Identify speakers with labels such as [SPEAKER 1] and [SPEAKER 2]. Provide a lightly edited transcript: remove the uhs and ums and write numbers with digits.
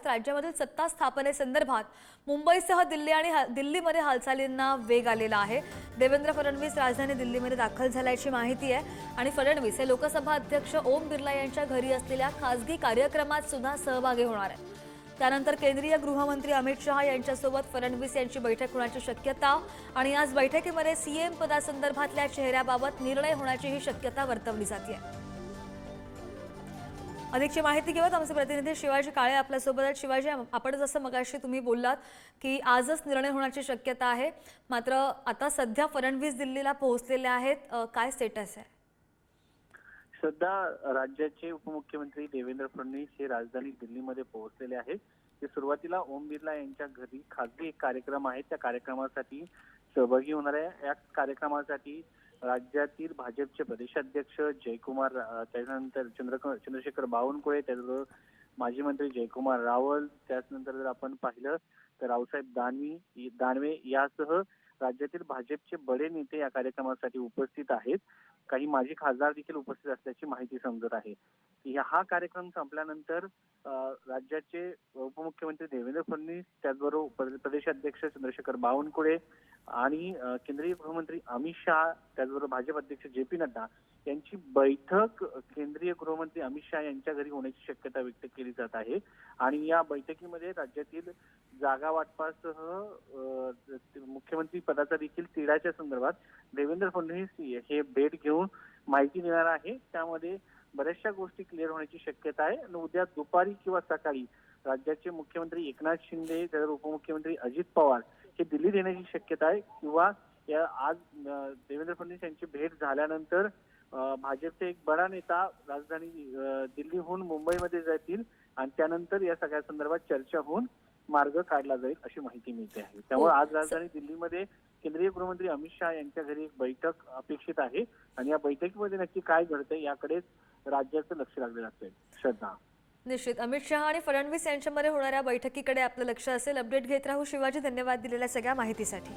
[SPEAKER 1] राज्यामधील सत्ता स्थापनेसंदर्भात मुंबईसह दिल्ली आणि दिल्लीमध्ये हालचालींना वेग आलेला आहे। देवेंद्र फडणवीस राजधानी दिल्लीमध्ये दाखल झाल्याची माहिती आहे आणि फडणवीस हे लोकसभा अध्यक्ष ओम बिर्ला यांच्या घरी असलेल्या खासगी कार्यक्रमात सुद्धा सहभागी होणार आहेत। त्यानंतर केंद्रीय गृहमंत्री अमित शहा यांच्यासोबत फडणवीस यांची बैठक होण्याची शक्यता आणि आज बैठकीमध्ये सीएम पदासंदर्भातल्या चेहऱ्याबाबत निर्णय होण्याची ही शक्यता वर्तवली जाते। अधिकची माहिती घेऊयात आमचे प्रतिनिधी शिवाजी काळे आपल्या सोबत आहेत। शिवाजी, आपण जसं मगाशी तुम्ही बोललात की आजच निर्णय होण्याची शक्यता आहे, मात्र आता सध्या फडणवीस दिल्लीला पोहोचलेले आहेत, काय स्टेटस आहे?
[SPEAKER 2] सध्या राज्याचे उपमुख्यमंत्री देवेंद्र फडणवीस हे राजधानी दिल्लीमध्ये पोहोचलेले आहेत। ते सुरुवातीला ओम बिर्ला यांच्या घरी खासगी एक कार्यक्रम आहे, त्या कार्यक्रमासाठी सहभागी होणार आहे। या कार्यक्रमासाठी राज्यातील भाजपचे प्रदेशाध्यक्ष जयकुमार, त्यानंतर चंद्रशेखर बावनकुळे, त्याचबरोबर माजी मंत्री जयकुमार रावल, त्यानंतर जर आपण पाहिलं तर रावसाहेब दानवे यासह राज्यातील भाजपचे बडे नेते या कार्यक्रमासाठी उपस्थित आहेत। काही माजी खासदार देखील उपस्थित असल्याची माहिती समजत आहे। हा कार्यक्रम संपल्यानंतर राज्याचे उपमुख्यमंत्री देवेंद्र फडणवीस, त्याचबरोबर प्रदेशाध्यक्ष चंद्रशेखर बावनकुळे आणि केंद्रीय गृहमंत्री अमित शहा, त्याचबरोबर भाजप अध्यक्ष जे.पी. नड्डा यांची बैठक केंद्रीय गृहमंत्री अमित शहा यांच्या घरी होण्याची शक्यता व्यक्त केली जात आहे। आणि या बैठकीमध्ये राज्यातील जागा वाटपासह मुख्यमंत्री पदाचा देखील तिढ्याच्या संदर्भात देवेंद्र फडणवीस हे भेट घेऊन माहिती देणार आहे। त्यामध्ये बऱ्याचशा गोष्टी क्लिअर होण्याची शक्यता आहे आणि उद्या दुपारी किंवा सकाळी राज्याचे मुख्यमंत्री एकनाथ शिंदे, त्याचबरोबर उपमुख्यमंत्री अजित पवार हे दिल्लीत येण्याची शक्यता आहे किंवा आज देवेंद्र फडणवीस यांची भेट झाल्यानंतर भाजपचे एक बडा नेता राजधानी दिल्लीहून मुंबईमध्ये जातील आणि त्यानंतर या सगळ्या संदर्भात चर्चा होऊन मार्ग काढला जाईल अशी माहिती मिळते आहे। त्यामुळे आज राजधानी दिल्लीमध्ये केंद्रीय गृहमंत्री अमित शहा यांच्या घरी एक बैठक अपेक्षित आहे आणि या बैठकीमध्ये नक्की काय घडतंय याकडेच राज्याचं लक्ष लागलेलं असेल। श्रद्धा,
[SPEAKER 1] निश्चित अमित शहा आणि फडणवीस यांच्यामध्ये होणाऱ्या बैठकीकडे आपलं लक्ष असेल। अपडेट घेत राहू शिवाजी, धन्यवाद दिलेल्या सगळ्या माहितीसाठी।